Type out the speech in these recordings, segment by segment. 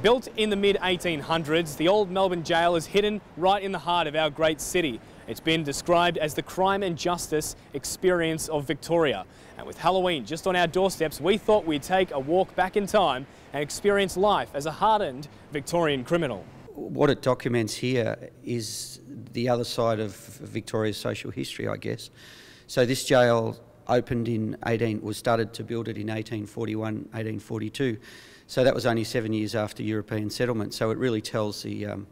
Built in the mid-1800s, the Old Melbourne Gaol is hidden right in the heart of our great city. It's been described as the crime and justice experience of Victoria. And with Halloween just on our doorsteps, we thought we'd take a walk back in time and experience life as a hardened Victorian criminal. What it documents here is the other side of Victoria's social history, I guess. So this jail opened was started to build it in 1841, 1842. So that was only 7 years after European settlement. So it really tells the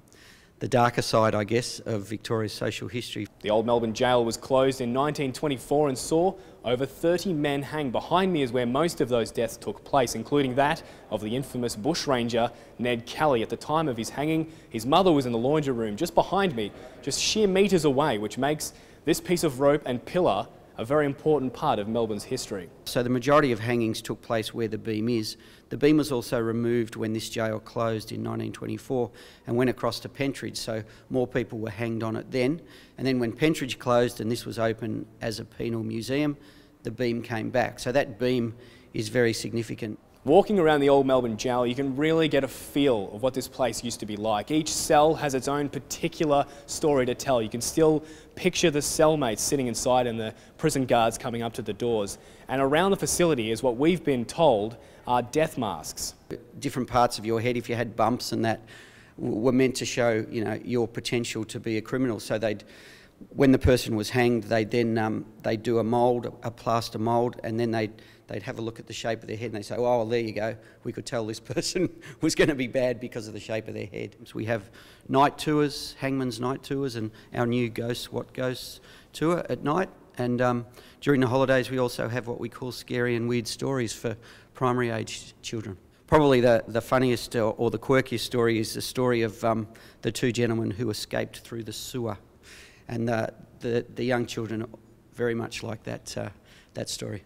darker side, I guess, of Victoria's social history. The Old Melbourne Gaol was closed in 1924 and saw over 30 men hang. Behind me is where most of those deaths took place, including that of the infamous bushranger Ned Kelly. At the time of his hanging, his mother was in the laundry room just behind me, just sheer metres away, which makes this piece of rope and pillar a very important part of Melbourne's history. So the majority of hangings took place where the beam is. The beam was also removed when this jail closed in 1924 and went across to Pentridge, so more people were hanged on it then. And then when Pentridge closed and this was open as a penal museum, the beam came back. So that beam is very significant. Walking around the Old Melbourne Gaol, you can really get a feel of what this place used to be like. Each cell has its own particular story to tell. You can still picture the cellmates sitting inside and the prison guards coming up to the doors. And around the facility is what we've been told are death masks. Different parts of your head, if you had bumps and that, were meant to show, your potential to be a criminal. So when the person was hanged, they'd do a mould, a plaster mould, and then they'd have a look at the shape of their head and they'd say, oh, there you go, we could tell this person was going to be bad because of the shape of their head. So we have night tours, hangman's night tours, and our new Ghosts What Ghosts tour at night. And during the holidays we also have what we call scary and weird stories for primary age children. Probably the funniest or the quirkiest story is the story of the two gentlemen who escaped through the sewer. And the young children very much like that story.